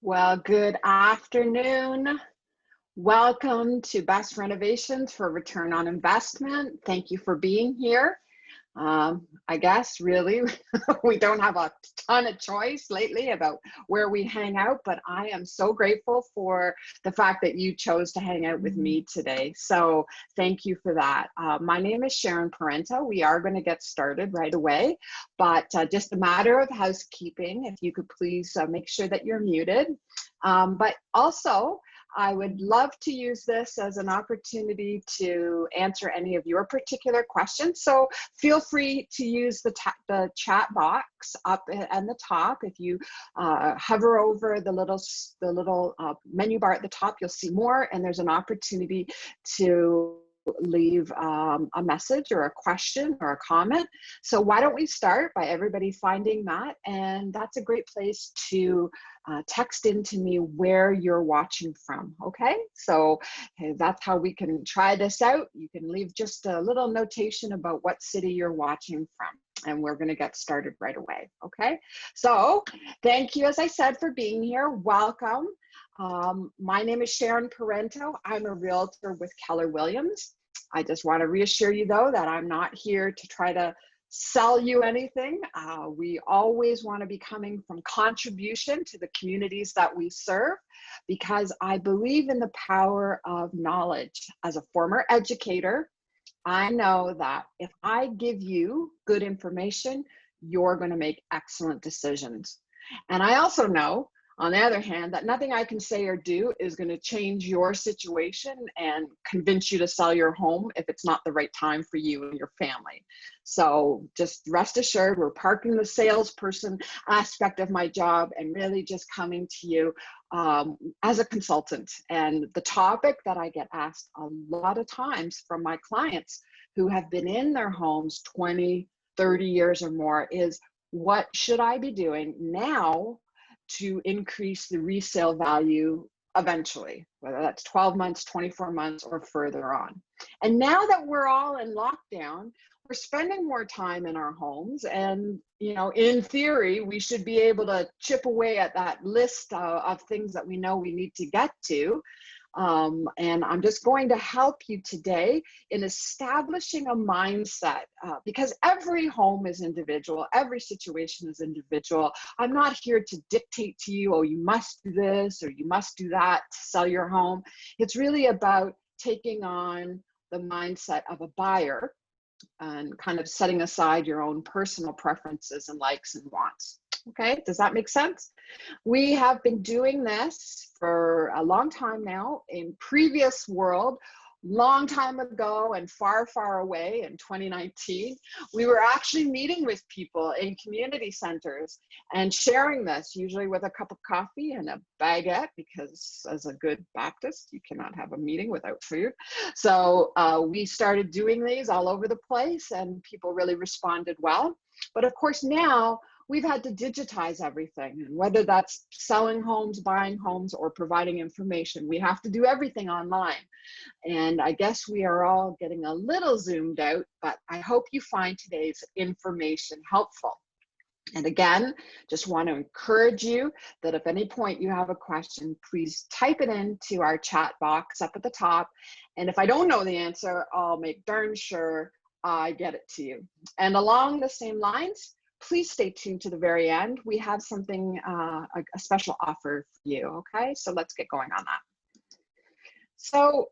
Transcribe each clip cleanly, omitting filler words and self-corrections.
Well, good afternoon. Welcome to Best Renovations for Return on Investment. Thank you for being here. I guess really we don't have a ton of choice lately about where we hang out, but I am so grateful for the fact that you chose to hang out with me today. So thank you for that. My name is Sharon Parento. We are going to get started right away, but just a matter of housekeeping, if you could please make sure that you're muted. But also, I would love to use this as an opportunity to answer any of your particular questions. So feel free to use the chat box up at the top. If you hover over the little menu bar at the top, you'll see more, and there's an opportunity to leave a message or a question or a comment. So why don't we start by everybody finding that, and that's a great place to text into me where you're watching from. Okay, so that's how we can try this out. You can leave just a little notation about what city you're watching from, and we're going to get started right away. Okay, so thank you, as I said, for being here. Welcome. My name is Sharon Parento. I'm a realtor with Keller Williams. I just want to reassure you, though, that I'm not here to try to sell you anything. We always want to be coming from contribution to the communities that we serve, because I believe in the power of knowledge. As a former educator, I know that if I give you good information, you're going to make excellent decisions. And I also know, on the other hand, that nothing I can say or do is going to change your situation and convince you to sell your home if it's not the right time for you and your family. So just rest assured, we're parking the salesperson aspect of my job and really just coming to you as a consultant. And the topic that I get asked a lot of times from my clients who have been in their homes 20, 30 years or more is, what should I be doing now to increase the resale value eventually, whether that's 12 months, 24 months, or further on. And now that we're all in lockdown, we're spending more time in our homes, and in theory, we should be able to chip away at that list of things that we know we need to get to. And I'm just going to help you today in establishing a mindset, because every home is individual, every situation is individual. I'm not here to dictate to you, oh, you must do this or you must do that to sell your home. It's really about taking on the mindset of a buyer and kind of setting aside your own personal preferences and likes and wants. Okay, does that make sense? We have been doing this for a long time now. In previous world, long time ago and far, far away in 2019, we were actually meeting with people in community centers and sharing this, usually with a cup of coffee and a baguette, because as a good Baptist, you cannot have a meeting without food. So we started doing these all over the place, and people really responded well. But of course now, we've had to digitize everything, and whether that's selling homes, buying homes, or providing information, we have to do everything online. And I guess we are all getting a little zoomed out, but I hope you find today's information helpful. And again, just want to encourage you that if at any point you have a question, please type it into our chat box up at the top. And if I don't know the answer, I'll make darn sure I get it to you. And along the same lines, please stay tuned to the very end. We have something, a special offer for you, okay? So let's get going on that. So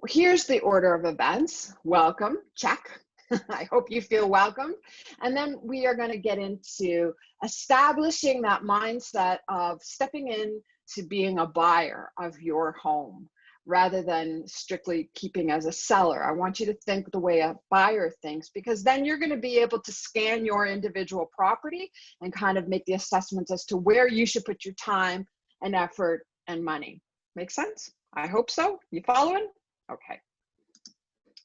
here's the order of events. Welcome, check. I hope you feel welcomed. And then we are going to get into establishing that mindset of stepping in to being a buyer of your home, rather than strictly keeping as a seller. I want you to think the way a buyer thinks, because then you're going to be able to scan your individual property and kind of make the assessments as to where you should put your time and effort and money. Make sense? I hope so. You following? Okay.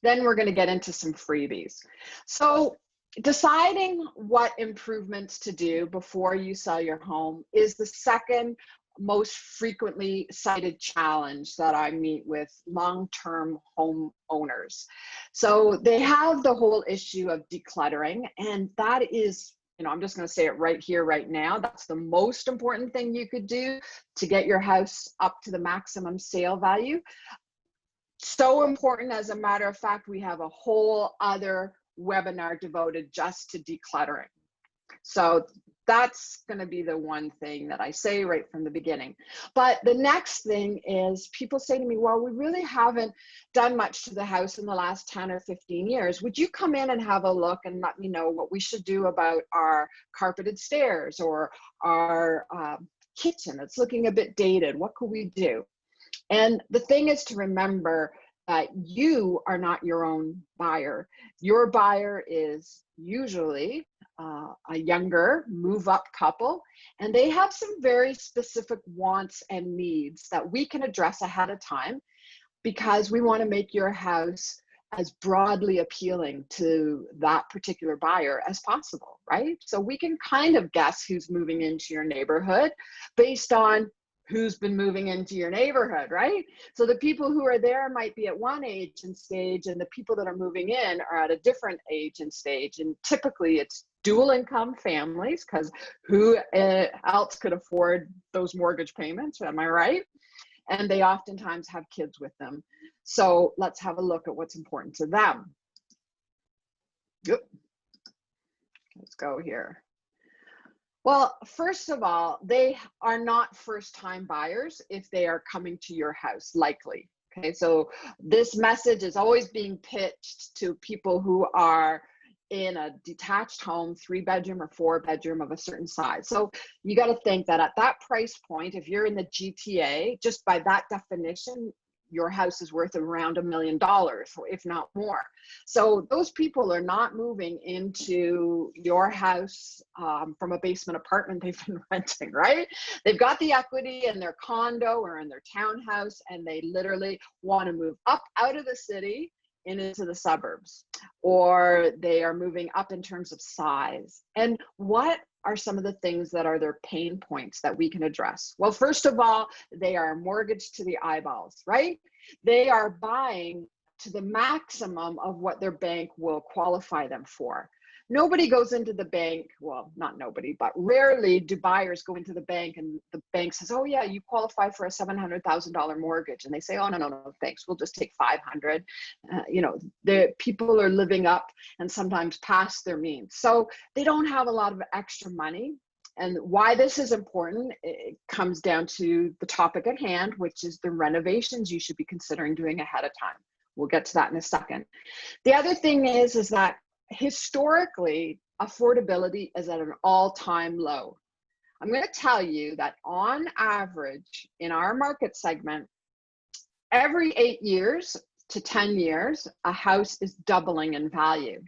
Then we're going to get into some freebies. So deciding what improvements to do before you sell your home is the second most frequently cited challenge that I meet with long-term home owners. So they have the whole issue of decluttering, and that is I'm just going to say it right here, right now. That's the most important thing you could do to get your house up to the maximum sale value. So important, as a matter of fact, we have a whole other webinar devoted just to decluttering. So that's going to be the one thing that I say right from the beginning. But the next thing is, people say to me, well, we really haven't done much to the house in the last 10 or 15 years. Would you come in and have a look and let me know what we should do about our carpeted stairs or our kitchen? It's looking a bit dated. What could we do? And the thing is to remember that you are not your own buyer. Your buyer is usually a younger move-up couple, and they have some very specific wants and needs that we can address ahead of time, because we want to make your house as broadly appealing to that particular buyer as possible, right? So we can kind of guess who's moving into your neighborhood based on who's been moving into your neighborhood, right? So the people who are there might be at one age and stage, and the people that are moving in are at a different age and stage. And typically it's dual income families, because who else could afford those mortgage payments, am I right? And they oftentimes have kids with them. So let's have a look at what's important to them. Yep. Let's go here. Well, first of all, they are not first-time buyers if they are coming to your house, likely. Okay, so this message is always being pitched to people who are in a detached home, 3-bedroom or 4-bedroom of a certain size. So you got to think that at that price point, if you're in the GTA, just by that definition, your house is worth around $1 million, if not more. So those people are not moving into your house from a basement apartment they've been renting, right? They've got the equity in their condo or in their townhouse, and they literally want to move up out of the city and into the suburbs, or they are moving up in terms of size. And what are some of the things that are their pain points that we can address? Well, first of all, they are mortgaged to the eyeballs, right? They are buying to the maximum of what their bank will qualify them for. Nobody goes into the bank, well, not nobody, but rarely do buyers go into the bank and the bank says, oh yeah, you qualify for a $700,000 mortgage. And they say, oh, no, thanks. We'll just take 500. The people are living up and sometimes past their means. So they don't have a lot of extra money. And why this is important, it comes down to the topic at hand, which is the renovations you should be considering doing ahead of time. We'll get to that in a second. The other thing is that historically, affordability is at an all-time low. I'm going to tell you that on average in our market segment, every 8 years to 10 years, a house is doubling in value.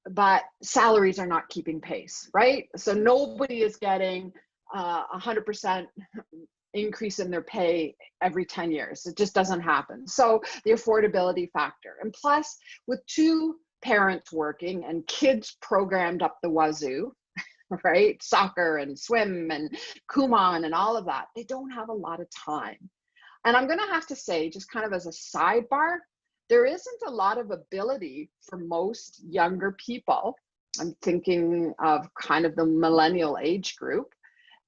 But salaries are not keeping pace, right? So nobody is getting 100% increase in their pay every 10 years. It just doesn't happen. So the affordability factor. And plus, with 2 parents working and kids programmed up the wazoo, right? Soccer and swim and Kumon and all of that, they don't have a lot of time. And I'm going to have to say, just kind of as a sidebar, there isn't a lot of ability for most younger people. I'm thinking of kind of the millennial age group.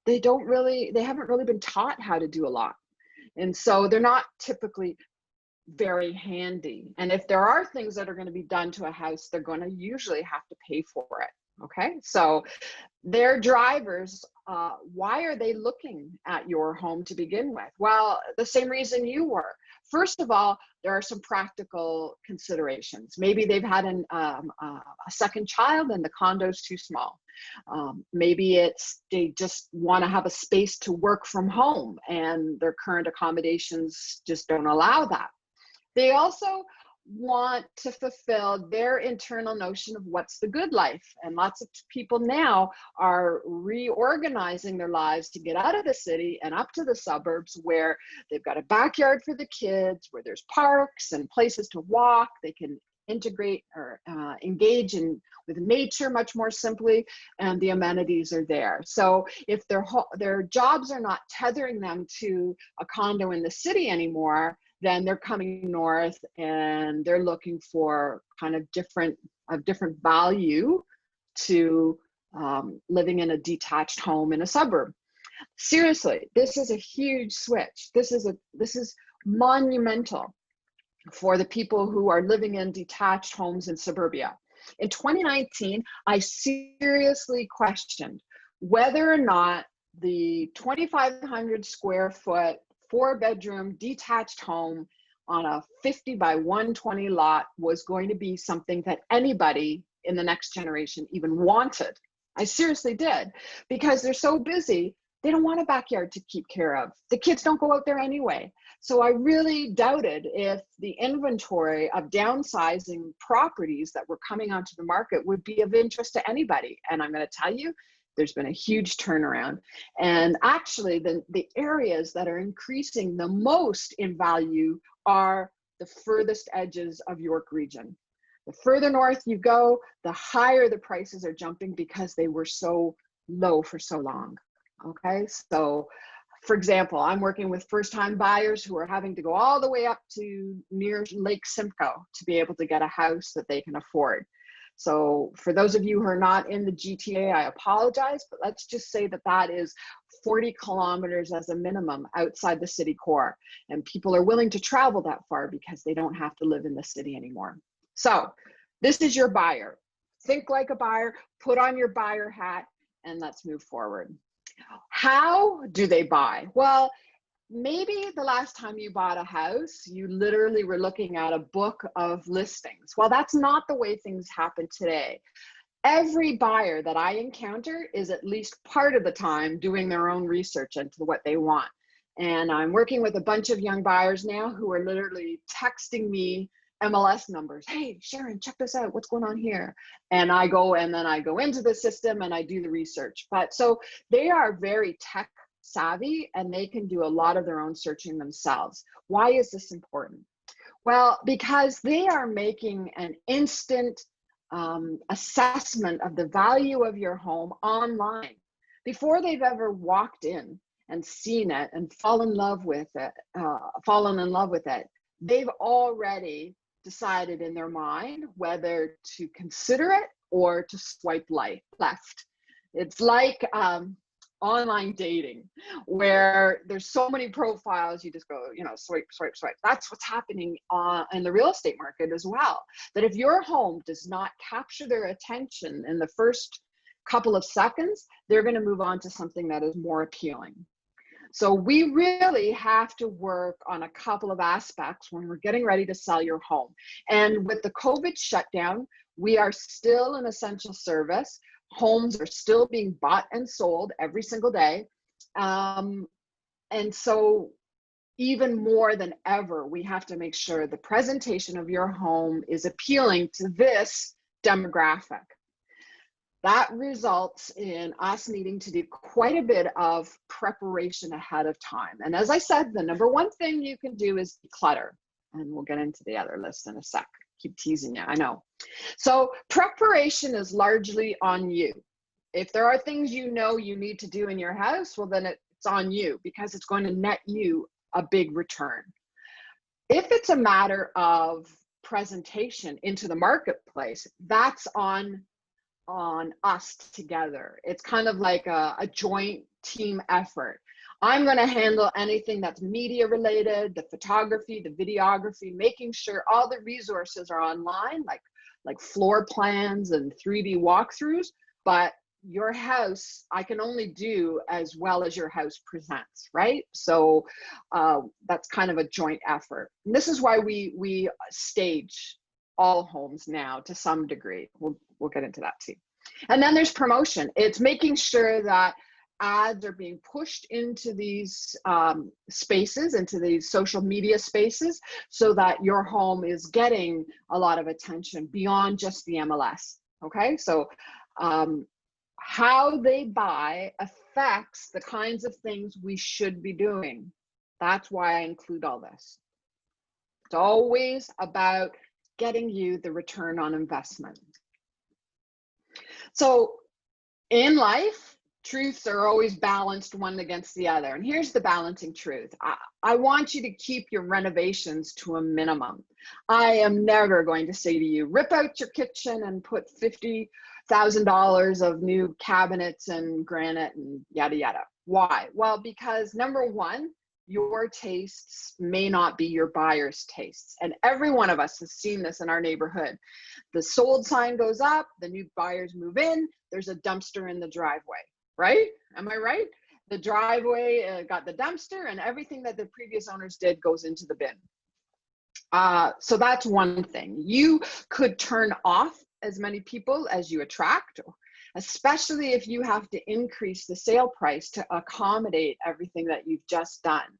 They haven't really been taught how to do a lot. And so they're not typically very handy. And if there are things that are going to be done to a house, they're going to usually have to pay for it. Okay, so their drivers, why are they looking at your home to begin with? Well, the same reason you were. First of all, there are some practical considerations. Maybe they've had a second child and the condo's too small. Maybe they just want to have a space to work from home and their current accommodations just don't allow that. They also want to fulfill their internal notion of what's the good life. And lots of people now are reorganizing their lives to get out of the city and up to the suburbs, where they've got a backyard for the kids, where there's parks and places to walk. They can integrate or engage with nature much more simply, and the amenities are there. So if their jobs are not tethering them to a condo in the city anymore, then they're coming north and they're looking for kind of different value to living in a detached home in a suburb. Seriously, this is a huge switch. This is monumental for the people who are living in detached homes in suburbia. In 2019, I seriously questioned whether or not the 2,500 square foot, 4-bedroom detached home on a 50 by 120 lot was going to be something that anybody in the next generation even wanted. I seriously did, because they're so busy. They don't want a backyard to keep care of. The kids don't go out there anyway. So I really doubted if the inventory of downsizing properties that were coming onto the market would be of interest to anybody. And I'm going to tell you, there's been a huge turnaround. And actually, the areas that are increasing the most in value are the furthest edges of York region. The further north you go, the higher the prices are jumping because they were so low for so long. Okay, so for example, I'm working with first-time buyers who are having to go all the way up to near Lake Simcoe to be able to get a house that they can afford. So for those of you who are not in the GTA, I apologize, but let's just say that that is 40 kilometers as a minimum outside the city core. And people are willing to travel that far because they don't have to live in the city anymore. So this is your buyer. Think like a buyer, put on your buyer hat, and let's move forward. How do they buy? Well, maybe the last time you bought a house, you literally were looking at a book of listings. Well, that's not the way things happen today. Every buyer that I encounter is at least part of the time doing their own research into what they want. And I'm working with a bunch of young buyers now who are literally texting me MLS numbers. Hey, Sharon, check this out. What's going on here? And I go into the system and I do the research. But so they are very tech savvy and they can do a lot of their own searching themselves. Why is this important? Well, because they are making an instant assessment of the value of your home online before they've ever walked in and seen it and fallen in love with it. They've already decided in their mind whether to consider it or to swipe left. It's like online dating, where there's so many profiles, you just go, swipe, swipe, swipe. That's what's happening in the real estate market as well. That if your home does not capture their attention in the first couple of seconds, they're going to move on to something that is more appealing. So we really have to work on a couple of aspects when we're getting ready to sell your home. And with the COVID shutdown, we are still an essential service. Homes are still being bought and sold every single day. And so even more than ever, we have to make sure the presentation of your home is appealing to this demographic. That results in us needing to do quite a bit of preparation ahead of time. And as I said, the number one thing you can do is declutter. And we'll get into the other list in a sec. Keep teasing you, I know. So preparation is largely on you. If there are things you need to do in your house, well, then it's on you because it's going to net you a big return. If it's a matter of presentation into the marketplace, that's on us together. It's kind of like a joint team effort. I'm going to handle anything that's media related, the photography, the videography, making sure all the resources are online, like floor plans and 3D walkthroughs. But your house, I can only do as well as your house presents, right? So that's kind of a joint effort. And this is why we stage all homes now to some degree. We'll get into that too. And then there's promotion. It's making sure that ads are being pushed into these spaces, into these social media spaces, so that your home is getting a lot of attention beyond just the MLS. Okay, so how they buy affects the kinds of things we should be doing. That's why I include all this. It's always about getting you the return on investment. So in life, truths are always balanced one against the other. And here's the balancing truth. I want you to keep your renovations to a minimum. I am never going to say to you, rip out your kitchen and put $50,000 of new cabinets and granite and yada, yada. Why? Well, because number one, your tastes may not be your buyer's tastes. And every one of us has seen this in our neighborhood. The sold sign goes up, the new buyers move in, there's a dumpster in the driveway. Right? Am I right? The driveway got the dumpster, and everything that the previous owners did goes into the bin. So that's one thing. You could turn off as many people as you attract, especially if you have to increase the sale price to accommodate everything that you've just done.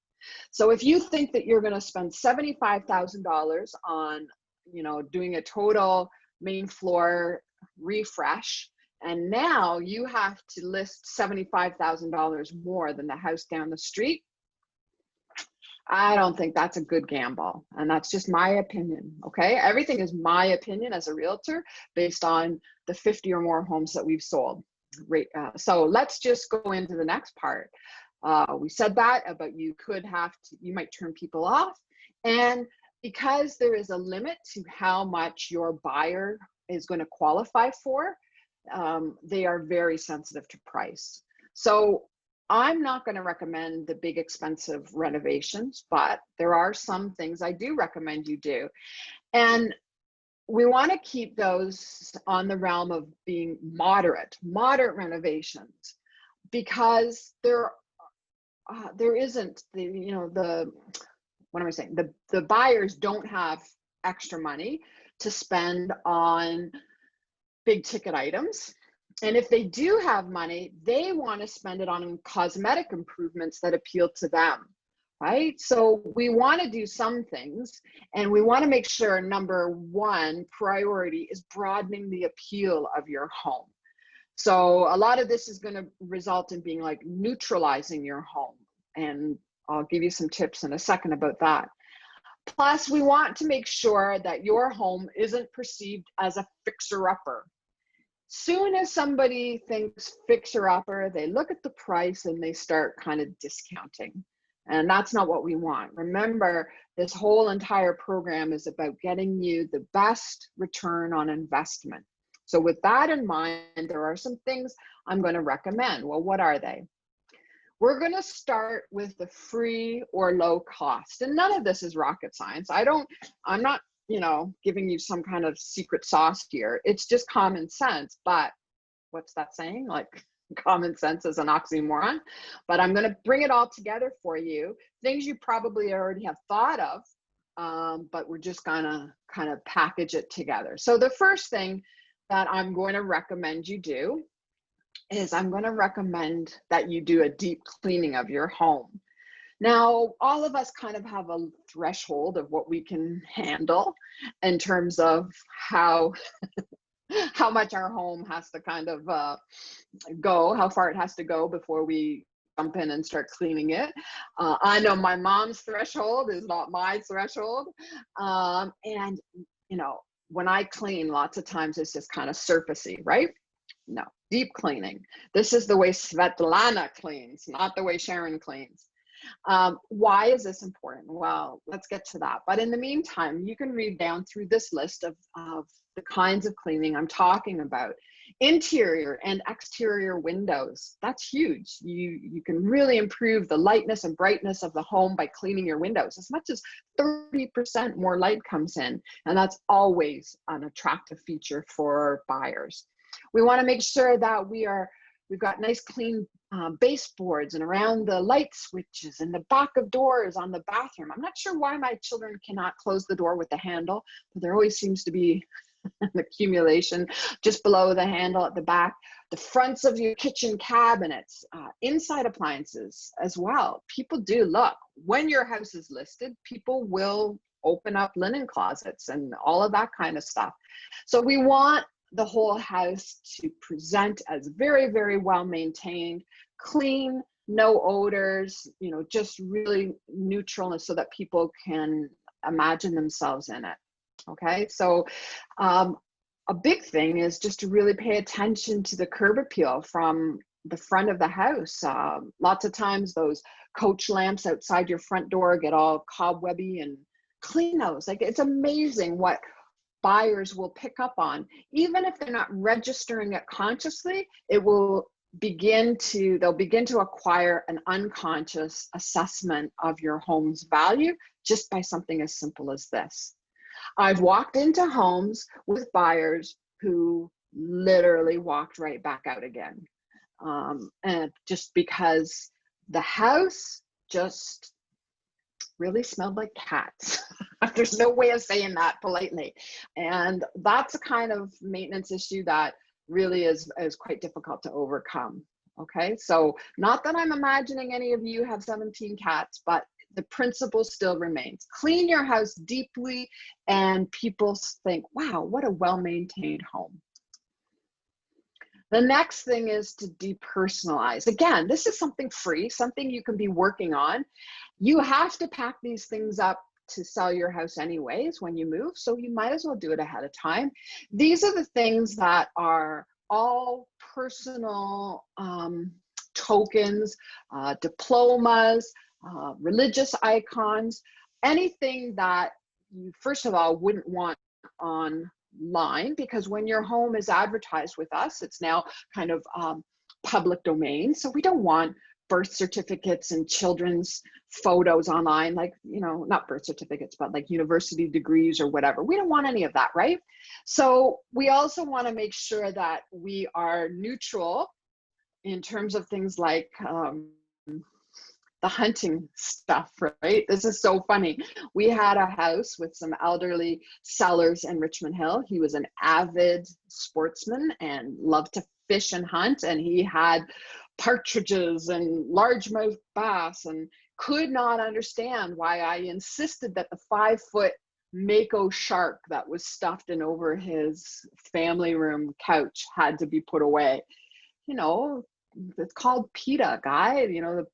So if you think that you're going to spend $75,000 on, doing a total main floor refresh, and now you have to list $75,000 more than the house down the street, I don't think that's a good gamble. And that's just my opinion, okay? Everything is my opinion as a realtor based on the 50 or more homes that we've sold. So let's just go into the next part. We said that, but you might turn people off. And because there is a limit to how much your buyer is going to qualify for, they are very sensitive to price. So I'm not going to recommend the big expensive renovations, but there are some things I do recommend you do. And we want to keep those on the realm of being moderate renovations, because there isn't what am I saying? The buyers don't have extra money to spend on big ticket items. And if they do have money, they want to spend it on cosmetic improvements that appeal to them, right? So we want to do some things, and we want to make sure number one priority is broadening the appeal of your home. So a lot of this is going to result in being like neutralizing your home. And I'll give you some tips in a second about that. Plus, we want to make sure that your home isn't perceived as a fixer-upper. Soon as somebody thinks fixer-upper, they look at the price and they start kind of discounting. And that's not what we want. Remember, this whole entire program is about getting you the best return on investment. So with that in mind, there are some things I'm going to recommend. Well, what are they? We're going to start with the free or low cost. And none of this is rocket science. I'm not, giving you some kind of secret sauce here. It's just common sense. But what's that saying? Like, common sense is an oxymoron. But I'm going to bring it all together for you. Things you probably already have thought of, but we're just going to kind of package it together. So the first thing that I'm going to recommend you do is I'm going to recommend that you do a deep cleaning of your home. Now, all of us kind of have a threshold of what we can handle in terms of how much our home has to kind of go, how far it has to go before we jump in and start cleaning it. I know my mom's threshold is not my threshold. And, when I clean, lots of times it's just kind of surfacey, right? No, deep cleaning. This is the way Svetlana cleans, not the way Sharon cleans. Why is this important? Well, let's get to that. But in the meantime, you can read down through this list of the kinds of cleaning I'm talking about. Interior and exterior windows, that's huge. You can really improve the lightness and brightness of the home by cleaning your windows. As much as 30% more light comes in, and that's always an attractive feature for buyers. We want to make sure that we've got nice clean baseboards and around the light switches and the back of doors on the bathroom. I'm not sure why my children cannot close the door with the handle, but there always seems to be an accumulation just below the handle at the back. The fronts of your kitchen cabinets, inside appliances as well. People do look. When your house is listed, people will open up linen closets and all of that kind of stuff. So we want the whole house to present as very, very well maintained, clean, no odors, just really neutral, so that people can imagine themselves in it. Okay, so a big thing is just to really pay attention to the curb appeal from the front of the house. Lots of times those coach lamps outside your front door get all cobwebby, and clean those. Like, it's amazing what buyers will pick up on. Even if they're not registering it consciously, they'll begin to acquire an unconscious assessment of your home's value just by something as simple as this. I've walked into homes with buyers who literally walked right back out again. And just because the house just really smelled like cats. There's no way of saying that politely. And that's a kind of maintenance issue that really is quite difficult to overcome. Okay, so not that I'm imagining any of you have 17 cats, but the principle still remains. Clean your house deeply and people think, wow, what a well-maintained home. The next thing is to depersonalize. Again, this is something free, something you can be working on. You have to pack these things up to sell your house anyways when you move, so you might as well do it ahead of time. These are the things that are all personal tokens, diplomas, religious icons, anything that you, first of all, wouldn't want online, because when your home is advertised with us, it's now kind of public domain. So we don't want birth certificates and children's photos online, like, you know, not birth certificates, but like university degrees or whatever. We don't want any of that, right? So we also want to make sure that we are neutral in terms of things like the hunting stuff, right? This is so funny. We had a house with some elderly sellers in Richmond Hill. He was an avid sportsman and loved to fish and hunt, and he had partridges and largemouth bass, and could not understand why I insisted that the 5-foot mako shark that was stuffed in over his family room couch had to be put away. You know, it's called PETA, guy, you know, the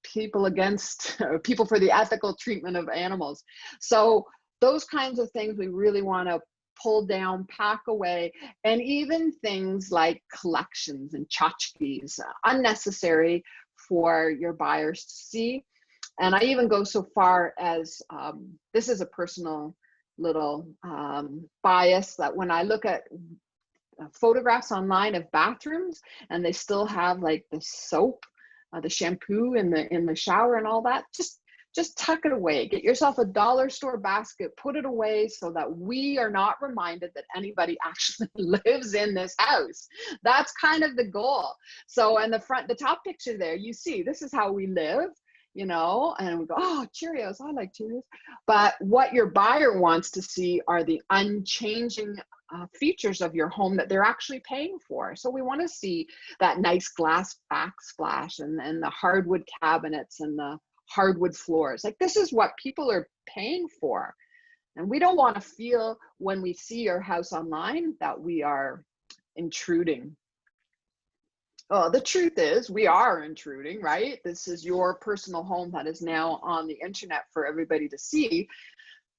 people for the ethical treatment of animals. So those kinds of things we really want to pull down, pack away, and even things like collections and tchotchkes, unnecessary for your buyers to see. And I even go so far as, this is a personal little bias, that when I look at photographs online of bathrooms and they still have like the soap, the shampoo in the shower and all that, just tuck it away. Get yourself a dollar store basket, put it away so that we are not reminded that anybody actually lives in this house. That's kind of the goal. So, and the top picture there, you see, this is how we live, you know, and we go, oh, Cheerios, I like Cheerios. But what your buyer wants to see are the unchanging features of your home that they're actually paying for. So we want to see that nice glass backsplash and the hardwood cabinets and the hardwood floors. Like, this is what people are paying for. And we don't want to feel when we see your house online that we are intruding. Oh, the truth is we are intruding, right? This is your personal home that is now on the internet for everybody to see.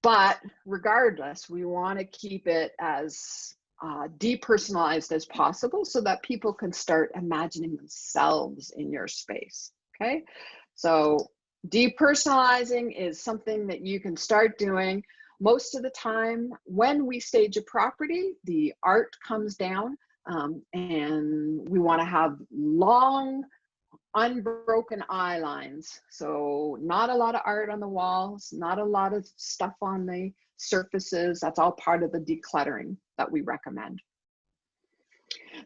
But regardless, we want to keep it as depersonalized as possible so that people can start imagining themselves in your space, okay? So depersonalizing is something that you can start doing. Most of the time when we stage a property, the art comes down, and we want to have long, unbroken eye lines. So not a lot of art on the walls, not a lot of stuff on the surfaces. That's all part of the decluttering that we recommend.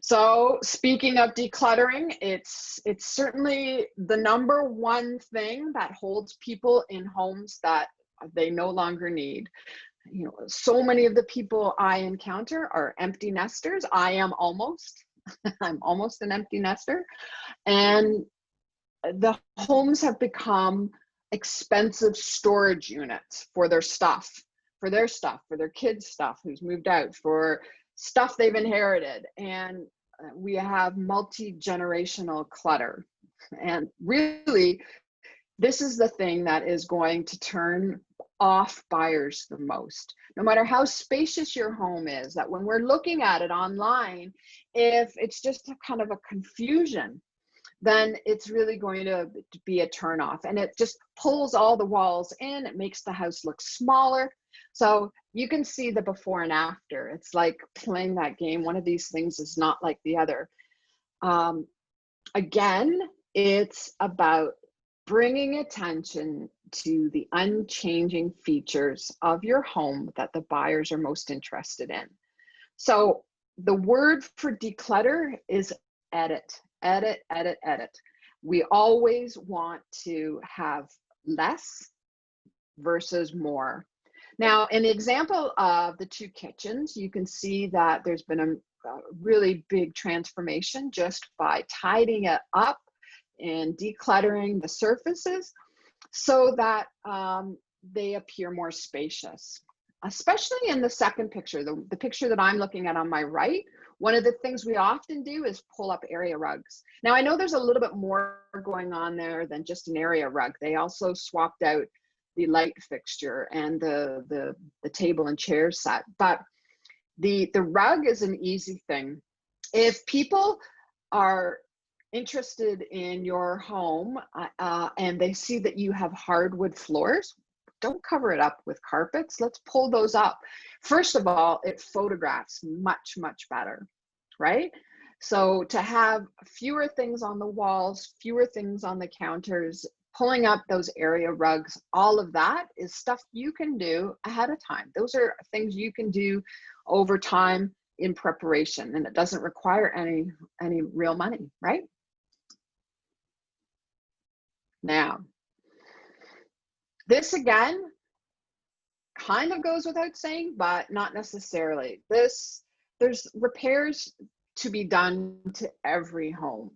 So speaking of decluttering, it's certainly the number one thing that holds people in homes that they no longer need. You know, so many of the people I encounter are empty nesters. I am almost. I'm almost an empty nester. And the homes have become expensive storage units for their stuff, for their kids' stuff who's moved out, for stuff they've inherited. And we have multi-generational clutter. And really, this is the thing that is going to turn off buyers the most. No matter how spacious your home is, that when we're looking at it online, if it's just a kind of a confusion, then it's really going to be a turnoff, and it just pulls all the walls in. It makes the house look smaller. So you can see the before and after. It's like playing that game. One of these things is not like the other. Again, it's about bringing attention to the unchanging features of your home that the buyers are most interested in. So the word for declutter is edit, edit, edit, edit. We always want to have less versus more. Now, in the example of the two kitchens, you can see that there's been a really big transformation just by tidying it up and decluttering the surfaces so that they appear more spacious. Especially in the second picture, the picture that I'm looking at on my right, one of the things we often do is pull up area rugs. Now, I know there's a little bit more going on there than just an area rug. They also swapped out the light fixture and the table and chair set, but the rug is an easy thing. If people are interested in your home and they see that you have hardwood floors, don't cover it up with carpets. Let's pull those up. First of all, it photographs much, much better, right? So to have fewer things on the walls, fewer things on the counters, pulling up those area rugs, all of that is stuff you can do ahead of time. Those are things you can do over time in preparation, and it doesn't require any real money, right? Now, this again kind of goes without saying, but not necessarily. There's repairs to be done to every home.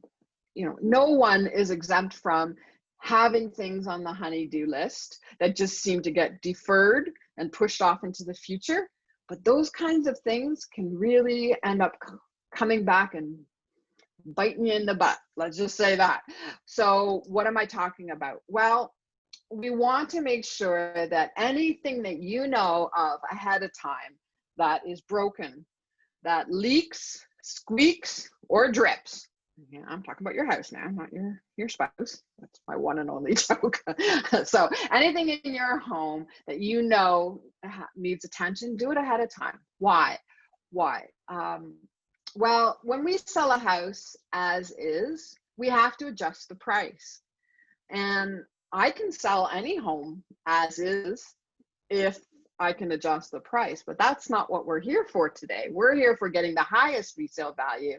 You know, no one is exempt from having things on the honey-do list that just seem to get deferred and pushed off into the future. But those kinds of things can really end up coming back and biting you in the butt. Let's just say that. So what am I talking about? Well, we want to make sure that anything that you know of ahead of time that is broken, that leaks, squeaks, or drips. Yeah, I'm talking about your house now, not your spouse. That's my one and only joke. So anything in your home that you know needs attention, do it ahead of time. Why? Well, when we sell a house as is, we have to adjust the price. And I can sell any home as is if I can adjust the price, but that's not what we're here for today. We're here for getting the highest resale value.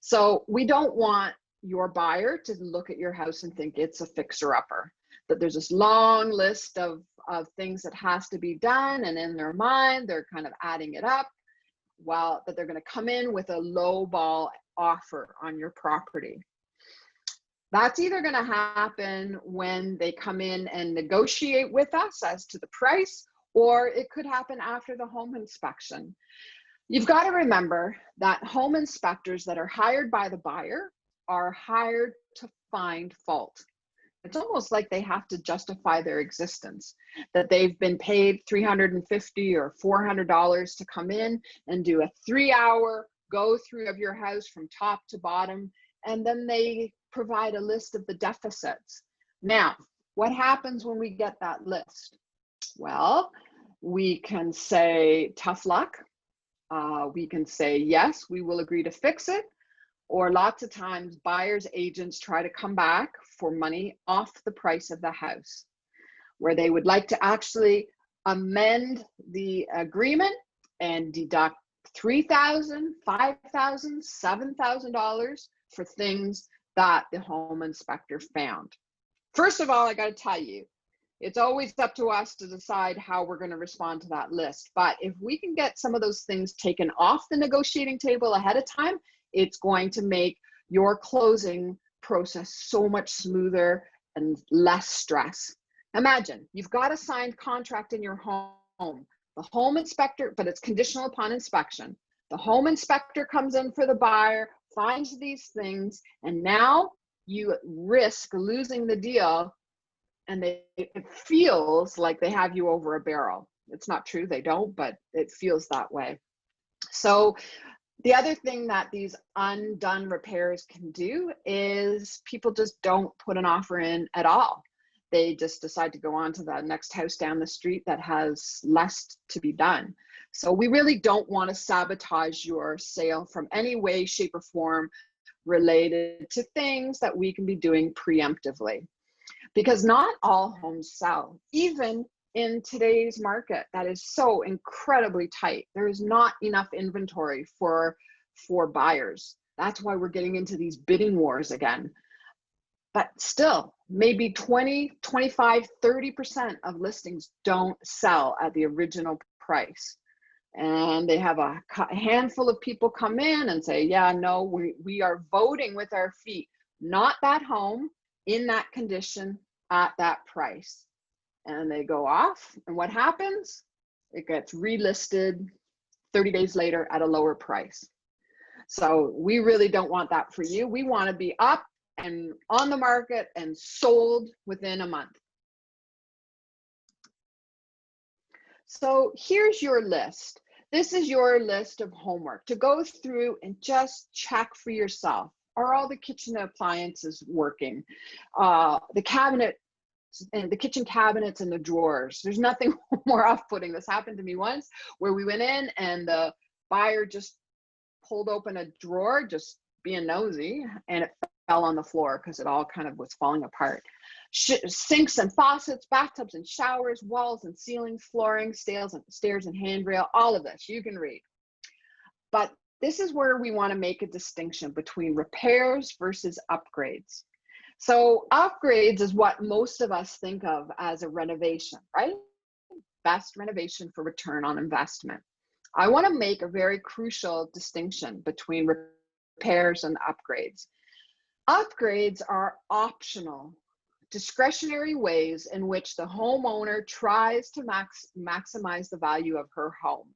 So we don't want your buyer to look at your house and think it's a fixer-upper, that there's this long list of things that has to be done, and in their mind, they're kind of adding it up, while that they're going to come in with a low ball offer on your property. That's either going to happen when they come in and negotiate with us as to the price, or it could happen after the home inspection. You've got to remember that home inspectors that are hired by the buyer are hired to find fault. It's almost like they have to justify their existence, that they've been paid $350 or $400 to come in and do a 3-hour go through of your house from top to bottom, and then they provide a list of the deficits. Now, what happens when we get that list? Well, we can say tough luck. We can say, yes, we will agree to fix it. Or lots of times buyers agents try to come back for money off the price of the house, where they would like to actually amend the agreement and deduct $3,000, $5,000, $7,000 for things that the home inspector found. First of all, I got to tell you, it's always up to us to decide how we're going to respond to that list. But if we can get some of those things taken off the negotiating table ahead of time, it's going to make your closing process so much smoother and less stress. Imagine you've got a signed contract in your home. The home inspector, but it's conditional upon inspection. The home inspector comes in for the buyer, finds these things, and now you risk losing the deal, and it feels like they have you over a barrel. It's not true, they don't, but it feels that way. So The other thing that these undone repairs can do is people just don't put an offer in at all. They just decide to go on to the next house down the street that has less to be done. So we really don't want to sabotage your sale from any way, shape, or form related to things that we can be doing preemptively. Because not all homes sell, even in today's market that is so incredibly tight. There is not enough inventory for buyers. That's why we're getting into these bidding wars again. But still, maybe 20, 25, 30% of listings don't sell at the original price. And they have a handful of people come in and say, yeah, no, we are voting with our feet, not that home in that condition at that price. And they go off, and what happens? It gets relisted 30 days later at a lower price. So we really don't want that for you. We want to be up and on the market and sold within a month. So here's your list. This is your list of homework to go through and just check for yourself. Are all the kitchen appliances working? The cabinet and the kitchen cabinets and the drawers. There's nothing more off-putting. This happened to me once where we went in and the buyer just pulled open a drawer, just being nosy, and it fell on the floor because it all kind of was falling apart. Sinks and faucets, bathtubs and showers, walls and ceilings, flooring, stairs and handrail, all of this you can read. But this is where we want to make a distinction between repairs versus upgrades. So upgrades is what most of us think of as a renovation, right? Best renovation for return on investment. I want to make a very crucial distinction between repairs and upgrades. Upgrades are optional, discretionary ways in which the homeowner tries to maximize the value of her home.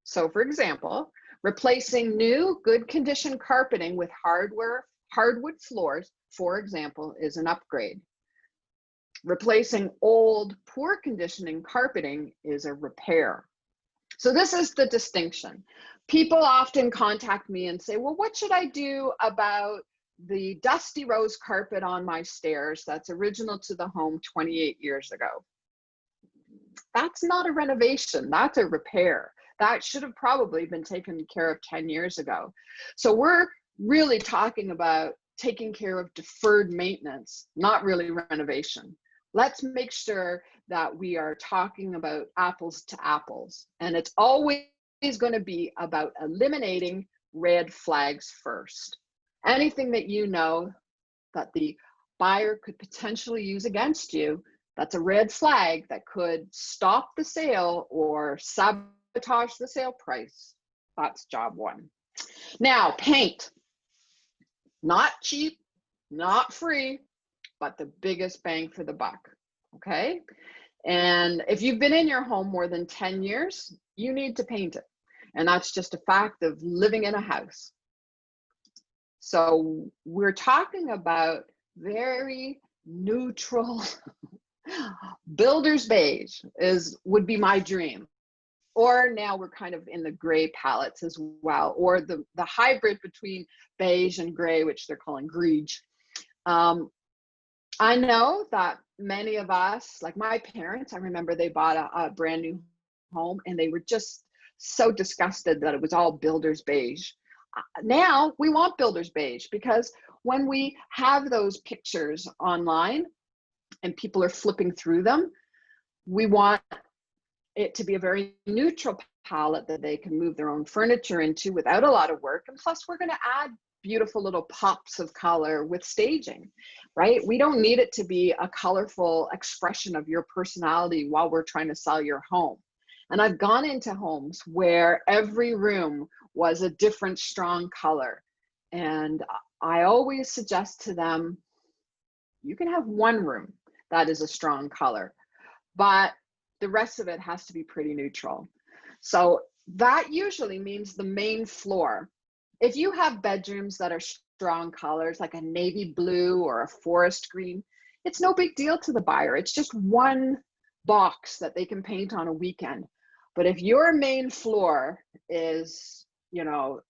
So for example, replacing new, good condition carpeting with hardwood floors, for example, is an upgrade. Replacing old, poor conditioning carpeting is a repair. So this is the distinction. People often contact me and say, well, what should I do about the dusty rose carpet on my stairs that's original to the home 28 years ago? That's not a renovation, that's a repair. That should have probably been taken care of 10 years ago. So we're really talking about taking care of deferred maintenance, not really renovation. Let's make sure that we are talking about apples to apples. And it's always going to be about eliminating red flags first. Anything that you know that the buyer could potentially use against you, that's a red flag that could stop the sale or sabotage the sale price. That's job one. Now, paint. Not cheap, not free, but the biggest bang for the buck, okay? And if you've been in your home more than 10 years, you need to paint it. And that's just a fact of living in a house. So we're talking about very neutral, builder's beige would be my dream. Or now we're kind of in the gray palettes as well, or the hybrid between beige and gray, which they're calling greige. I know that many of us, like my parents, I remember they bought a brand new home and they were just so disgusted that it was all builder's beige. Now we want builder's beige because when we have those pictures online and people are flipping through them, we want it to be a very neutral palette that they can move their own furniture into without a lot of work. And plus we're going to add beautiful little pops of color with staging, right? We don't need it to be a colorful expression of your personality while we're trying to sell your home. And I've gone into homes where every room was a different strong color. And I always suggest to them, you can have one room that is a strong color, but the rest of it has to be pretty neutral. So that usually means the main floor. If you have bedrooms that are strong colors, like a navy blue or a forest green, it's no big deal to the buyer. It's just one box that they can paint on a weekend. But if your main floor is, you know,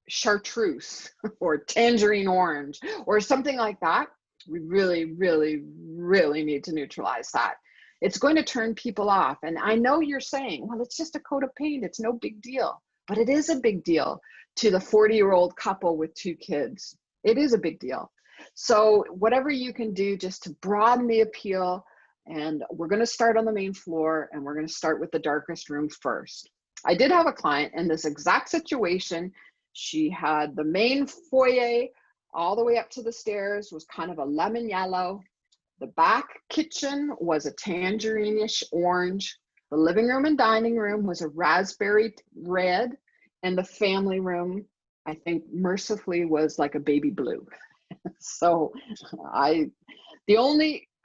chartreuse or tangerine orange or something like that, we really, really, really need to neutralize that. It's going to turn people off. And I know you're saying, well, it's just a coat of paint, it's no big deal. But it is a big deal to the 40-year-old couple with 2 kids. It is a big deal. So whatever you can do just to broaden the appeal, and we're going to start on the main floor, and we're going to start with the darkest room first. I did have a client in this exact situation. She had the main foyer all the way up to the stairs, was kind of a lemon yellow. The back kitchen was a tangerine-ish orange. The living room and dining room was a raspberry red. And the family room, I think mercifully, was like a baby blue. So I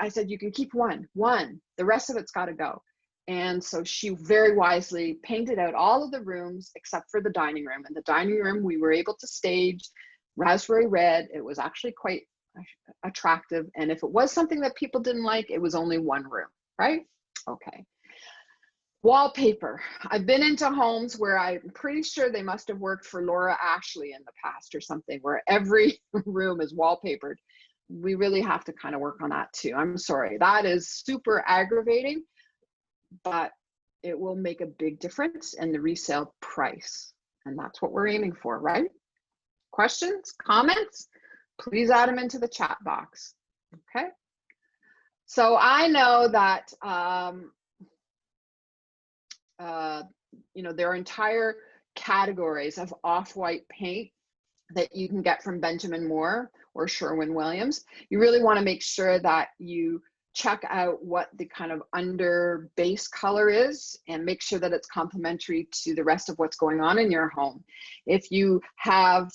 said, you can keep one, the rest of it's got to go. And so she very wisely painted out all of the rooms except for the dining room. And the dining room, we were able to stage raspberry red. It was actually quite attractive. And if it was something that people didn't like, it was only one room, right? Okay. Wallpaper. I've been into homes where I'm pretty sure they must have worked for Laura Ashley in the past or something, where every room is wallpapered. We really have to kind of work on that too. I'm sorry, that is super aggravating, but it will make a big difference in the resale price. And that's what we're aiming for, right? Questions, comments, please add them into the chat box. Okay. So I know that, you know, there are entire categories of off-white paint that you can get from Benjamin Moore or Sherwin-Williams. You really want to make sure that you check out what the kind of under base color is and make sure that it's complementary to the rest of what's going on in your home. If you have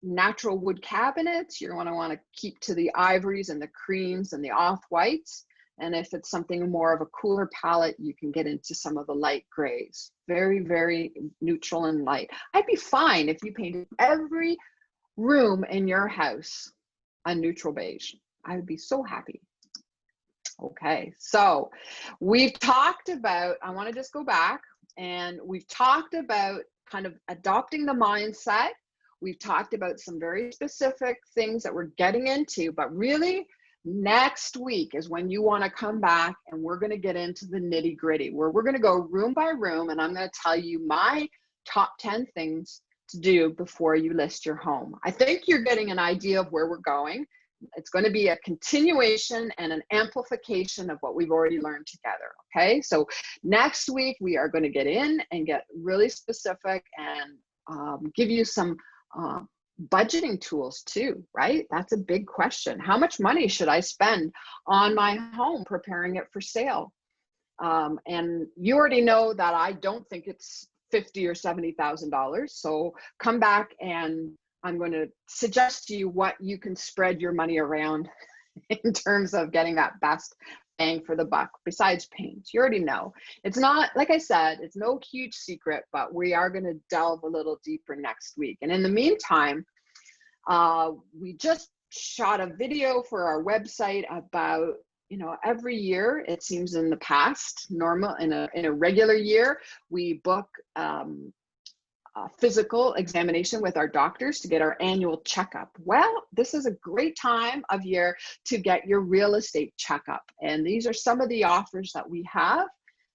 natural wood cabinets, you're going to want to keep to the ivories and the creams and the off-whites. And if it's something more of a cooler palette, you can get into some of the light grays. Very, very neutral and light. I'd be fine if you painted every room in your house a neutral beige. I would be so happy. Okay, so we've talked about, I want to just go back, and we've talked about kind of adopting the mindset. We've talked about some very specific things that we're getting into, but really next week is when you want to come back and we're going to get into the nitty gritty, where we're going to go room by room, and I'm going to tell you my top 10 things to do before you list your home. I think you're getting an idea of where we're going. It's going to be a continuation and an amplification of what we've already learned together. Okay, so next week we are going to get in and get really specific and give you some budgeting tools too, right? That's a big question. How much money should I spend on my home preparing it for sale? And you already know that I don't think it's $50,000 or $70,000. So come back and I'm going to suggest to you what you can spread your money around in terms of getting that best bang for the buck besides paint. You already know. It's not, like I said, it's no huge secret, but we are going to delve a little deeper next week. And in the meantime, we just shot a video for our website about, you know, every year, it seems in the past, in a regular year, we book physical examination with our doctors to get our annual checkup. Well, this is a great time of year to get your real estate checkup. And these are some of the offers that we have.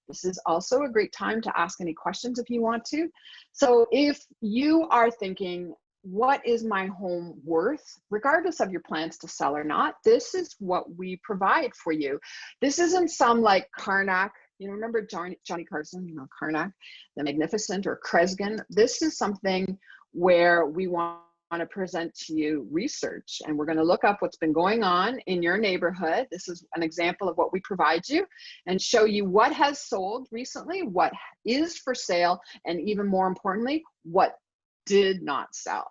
This is also a great time to ask any questions if you want to. So if you are thinking, what is my home worth, regardless of your plans to sell or not, this is what we provide for you. This isn't some like Karnak. You know, remember Johnny Carson, you know, Karnak, the Magnificent, or Kresgen? This is something where we want to present to you research, and we're going to look up what's been going on in your neighborhood. This is an example of what we provide you, and show you what has sold recently, what is for sale, and even more importantly, what did not sell.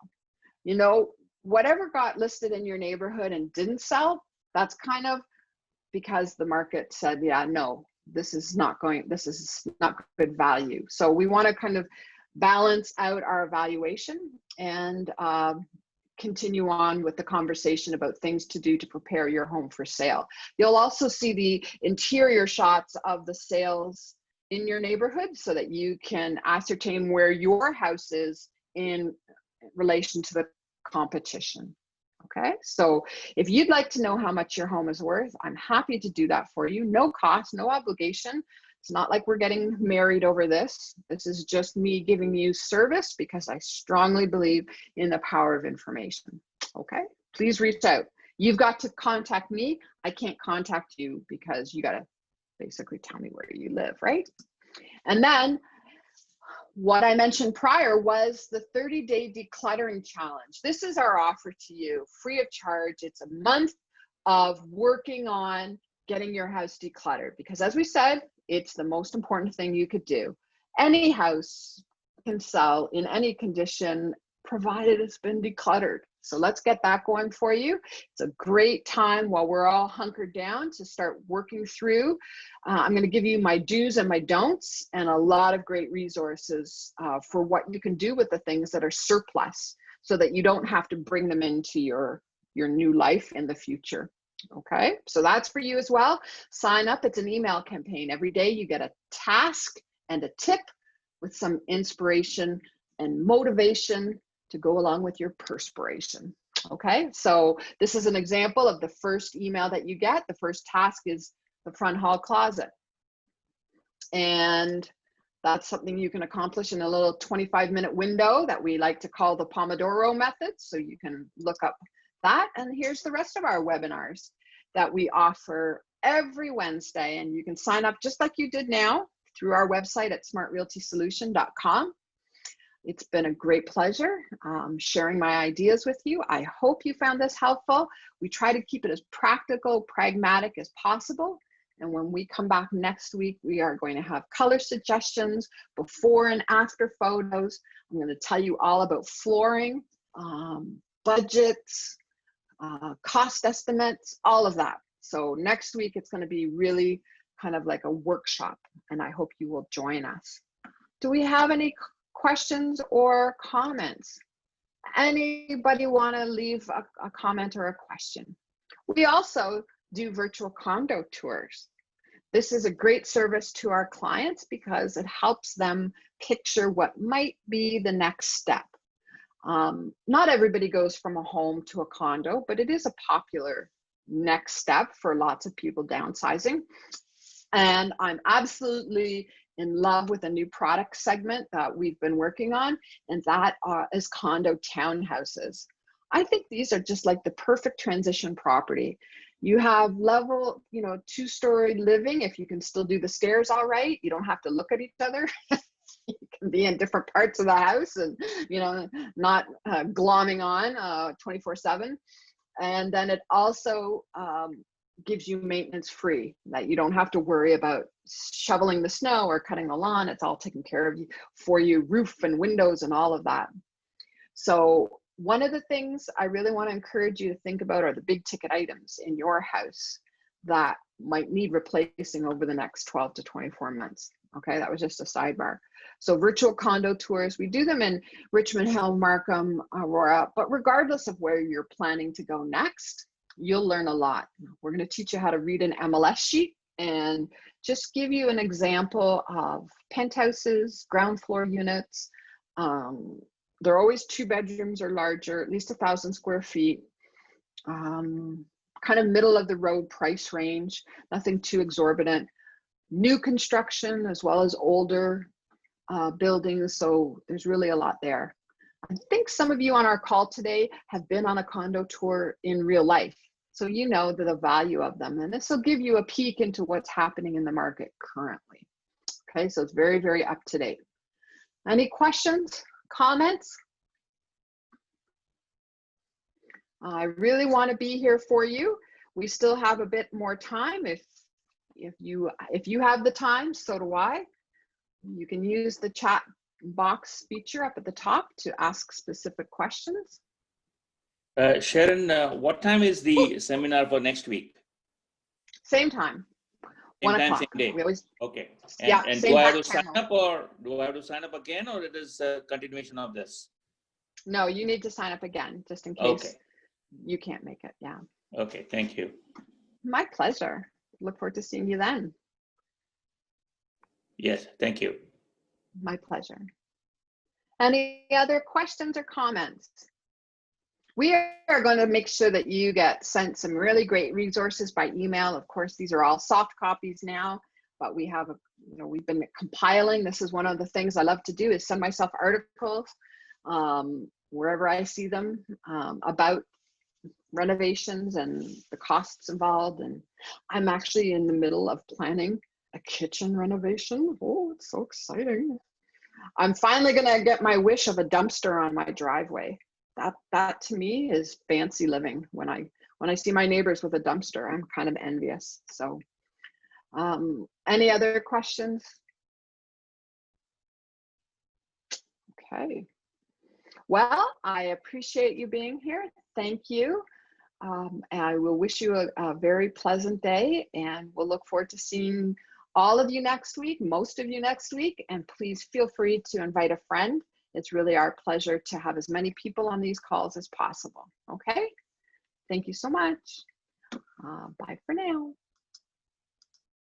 You know, whatever got listed in your neighborhood and didn't sell, that's kind of because the market said, yeah, no, this is not good value. So we want to kind of balance out our evaluation and continue on with the conversation about things to do to prepare your home for sale. You'll also see the interior shots of the sales in your neighborhood so that you can ascertain where your house is in relation to the competition. Okay, so if you'd like to know how much your home is worth, I'm happy to do that for you. No cost, no obligation. It's not like we're getting married over this. This is just me giving you service because I strongly believe in the power of information. Okay, please reach out. You've got to contact me. I can't contact you because you got to basically tell me where you live, right? And then what I mentioned prior was the 30-day decluttering challenge. This is our offer to you, free of charge. It's a month of working on getting your house decluttered because, as we said, it's the most important thing you could do. Any house can sell in any condition, provided it's been decluttered. So let's get that going for you. It's a great time while we're all hunkered down to start working through. I'm going to give you my do's and my don'ts and a lot of great resources for what you can do with the things that are surplus so that you don't have to bring them into your new life in the future. Okay, so that's for you as well. Sign up. It's an email campaign. Every day you get a task and a tip with some inspiration and motivation to go along with your perspiration. Okay, so this is an example of the first email that you get. The first task is the front hall closet. And that's something you can accomplish in a little 25-minute window that we like to call the Pomodoro method. So you can look up that. And here's the rest of our webinars that we offer every Wednesday. And you can sign up just like you did now through our website at smartrealtysolution.com. It's been a great pleasure sharing my ideas with you. I hope you found this helpful. We try to keep it as practical, pragmatic as possible. And when we come back next week, we are going to have color suggestions, before and after photos. I'm going to tell you all about flooring, budgets, cost estimates, all of that. So next week, it's going to be really kind of like a workshop, and I hope you will join us. Do we have any questions or comments? Anybody want to leave a comment or a question? We also do virtual condo tours. This is a great service to our clients because it helps them picture what might be the next step. Not everybody goes from a home to a condo, but it is a popular next step for lots of people downsizing. And I'm absolutely in love with a new product segment that we've been working on, and that is condo townhouses. I think these are just like the perfect transition property. You have level, 2-story living if you can still do the stairs all right. You don't have to look at each other. You can be in different parts of the house and, not glomming on 24/7. And then it also gives you maintenance free, that you don't have to worry about shoveling the snow or cutting the lawn. It's all taken care of for you, roof and windows and all of that. So one of the things I really want to encourage you to think about are the big ticket items in your house that might need replacing over the next 12 to 24 months. Okay, that was just a sidebar. So virtual condo tours, we do them in Richmond Hill, Markham, Aurora, but regardless of where you're planning to go next, you'll learn a lot. We're going to teach you how to read an MLS sheet and just give you an example of penthouses, ground floor units. They're always 2 bedrooms or larger, at least 1,000 square feet. Kind of middle of the road price range, nothing too exorbitant. New construction as well as older buildings, so there's really a lot there. I think some of you on our call today have been on a condo tour in real life, so you know the value of them, and this will give you a peek into what's happening in the market currently. Okay, so it's very, very up to date. Any questions, comments? I really want to be here for you. We still have a bit more time. If you have the time, so do I. You can use the chat box feature up at the top to ask specific questions. Sharon, what time is the seminar for next week? Same time. Same 1 time, o'clock. same day. We always, okay. yeah, And same do I have back to sign channel. up, or do I have to sign up again, or it is a continuation of this? No, you need to sign up again just in case Okay. you can't make it. Yeah. Okay, thank you. My pleasure. Look forward to seeing you then. Yes, thank you. My pleasure. Any other questions or comments? We are going to make sure that you get sent some really great resources by email. Of course, these are all soft copies now, but we have, we've been compiling. This is one of the things I love to do, is send myself articles wherever I see them about renovations and the costs involved. And I'm actually in the middle of planning a kitchen renovation. Oh, it's so exciting. I'm finally gonna get my wish of a dumpster on my driveway. That to me is fancy living. When I see my neighbors with a dumpster, I'm kind of envious. So any other questions? Okay. Well, I appreciate you being here. Thank you. And I will wish you a very pleasant day, and we'll look forward to seeing all of you next week, most of you next week, and please feel free to invite a friend. It's really our pleasure to have as many people on these calls as possible. Okay, thank you so much. Bye for now.